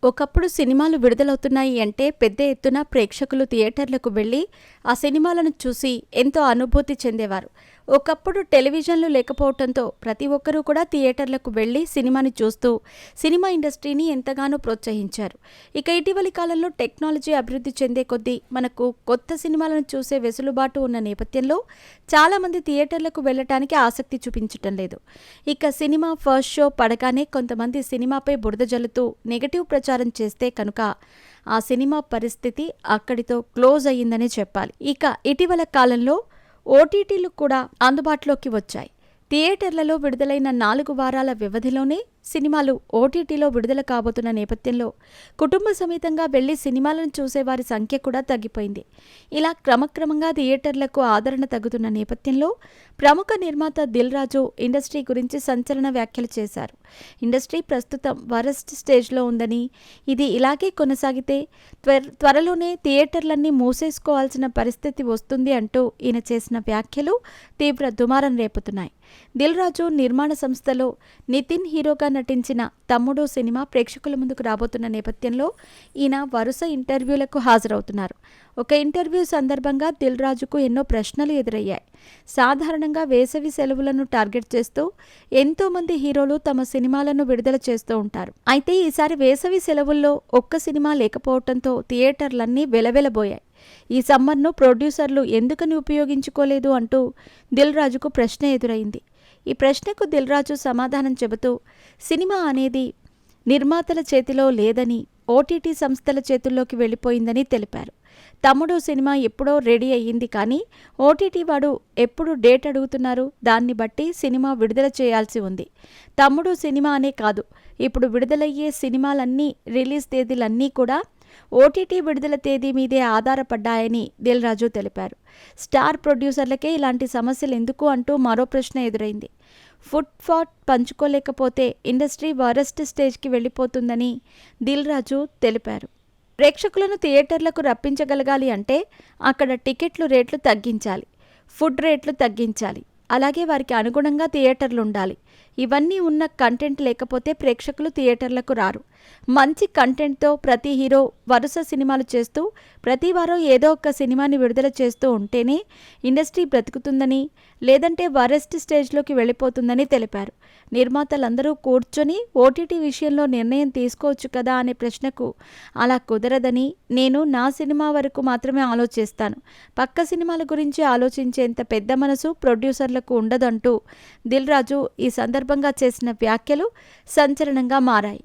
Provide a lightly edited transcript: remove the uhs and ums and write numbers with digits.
ఒకప్పుడు సినిమాలు విడుదలవుతున్నాయి అంటే పెద్ద ఎత్తున ప్రేక్షకులు థియేటర్లకు వెళ్లి ఆ సినిమాలను చూసి ఎంతో అనుభూతి చెందేవారు. ఒకప్పుడు టెలివిజన్లు లేకపోవడంతో ప్రతి ఒక్కరూ కూడా థియేటర్లకు వెళ్లి సినిమాని చూస్తూ సినిమా ఇండస్ట్రీని ఎంతగానో ప్రోత్సహించారు. ఇక ఇటీవలి కాలంలో టెక్నాలజీ అభివృద్ధి చెందే కొద్దీ మనకు కొత్త సినిమాలను చూసే వెసులుబాటు ఉన్న నేపథ్యంలో చాలామంది థియేటర్లకు వెళ్లటానికి ఆసక్తి చూపించటం లేదు. ఇక సినిమా ఫస్ట్ షో పడగానే కొంతమంది సినిమాపై బురద జల్లుతూ నెగటివ్ ప్రచారం చేస్తే కనుక ఆ సినిమా పరిస్థితి అక్కడితో క్లోజ్ అయ్యిందనే చెప్పాలి. ఇక ఇటీవల కాలంలో ఓటీటీలు కూడా అందుబాటులోకి వచ్చాయి. థియేటర్లలో విడుదలైన 4 వారాల వ్యవధిలోనే సినిమాలు ఓటీటీలో విడుదల కాబోతున్న నేపథ్యంలో కుటుంబ సమేతంగా వెళ్లి సినిమాలను చూసేవారి సంఖ్య కూడా తగ్గిపోయింది. ఇలా క్రమక్రమంగా థియేటర్లకు ఆదరణ తగ్గుతున్న నేపథ్యంలో ప్రముఖ నిర్మాత దిల్ రాజు ఇండస్ట్రీ గురించి సంచలన వ్యాఖ్యలు చేశారు. ఇండస్ట్రీ ప్రస్తుతం వరస్ట్ స్టేజ్లో ఉందని, ఇది ఇలాగే కొనసాగితే త్వరలోనే థియేటర్లన్నీ మూసేసుకోవాల్సిన పరిస్థితి వస్తుంది అంటూ ఈయన చేసిన వ్యాఖ్యలు తీవ్ర దుమారం రేపుతున్నాయి. దిల్ రాజు నిర్మాణ సంస్థలో నితిన్ హీరోగా నటించిన తమ్ముడు సినిమా ప్రేక్షకుల ముందుకు రాబోతున్న నేపథ్యంలో ఈయన వరుస ఇంటర్వ్యూలకు హాజరవుతున్నారు. ఒక ఇంటర్వ్యూ సందర్భంగా దిల్ రాజుకు ఎన్నో ప్రశ్నలు ఎదురయ్యాయి. సాధారణంగా వేసవి సెలవులను టార్గెట్ చేస్తూ ఎంతోమంది హీరోలు తమ సినిమాలను విడుదల చేస్తూ ఉంటారు. అయితే ఈసారి వేసవి సెలవుల్లో ఒక్క సినిమా లేకపోవడంతో థియేటర్లన్నీ వెలవెలబోయాయి. ఈ సమ్మర్ను ప్రొడ్యూసర్లు ఎందుకని ఉపయోగించుకోలేదు అంటూ దిల్ రాజుకు ప్రశ్న ఎదురైంది. ఈ ప్రశ్నకు దిల్ రాజు సమాధానం చెబుతూ, సినిమా అనేది నిర్మాతల చేతిలో లేదని, ఓటీటీ సంస్థల చేతుల్లోకి వెళ్ళిపోయిందని తెలిపారు. తమ్ముడు సినిమా ఎప్పుడో రెడీ అయ్యింది, కానీ ఓటీటీ వాడు ఎప్పుడు డేట్ అడుగుతున్నారు, దాన్ని బట్టి సినిమా విడుదల చేయాల్సి ఉంది. తమ్ముడు సినిమా అనే కాదు, ఇప్పుడు విడుదలయ్యే సినిమాలన్నీ రిలీజ్ తేదీలన్నీ కూడా ఓటీటీ విడుదల తేదీ మీదే ఆధారపడ్డాయని దిల్ రాజు తెలిపారు. స్టార్ ప్రొడ్యూసర్లకే ఇలాంటి సమస్యలు ఎందుకు అంటూ మరో ప్రశ్న ఎదురైంది. ఫుట్ ఫాట్ పంచుకోలేకపోతే ఇండస్ట్రీ వరస్ట్ స్టేజ్కి వెళ్ళిపోతుందని దిల్ రాజు తెలిపారు. ప్రేక్షకులను థియేటర్లకు రప్పించగలగాలి అంటే అక్కడ టికెట్లు రేట్లు తగ్గించాలి, ఫుడ్ రేట్లు తగ్గించాలి, అలాగే వారికి అనుగుణంగా థియేటర్లు ఉండాలి. ఇవన్నీ ఉన్న కంటెంట్ లేకపోతే ప్రేక్షకులు థియేటర్లకు రారు. మంచి కంటెంట్తో ప్రతి హీరో వరుస సినిమాలు చేస్తూ ప్రతి వారం ఏదో ఒక సినిమాని విడుదల చేస్తూ ఉంటేనే ఇండస్ట్రీ బ్రతుకుతుందని, లేదంటే వరెస్ట్ స్టేజ్లోకి వెళ్ళిపోతుందని తెలిపారు. నిర్మాతలందరూ కూర్చొని ఓటీటీ విషయంలో నిర్ణయం తీసుకోవచ్చు కదా అనే ప్రశ్నకు అలా కుదరదని, నేను నా సినిమా వరకు మాత్రమే ఆలోచిస్తాను, పక్క సినిమాల గురించి ఆలోచించేంత పెద్ద మనసు ప్రొడ్యూసర్లకు ఉండదంటూ దిల్ రాజు ఈ సందర్భంగా చేసిన వ్యాఖ్యలు సంచలనంగా మారాయి.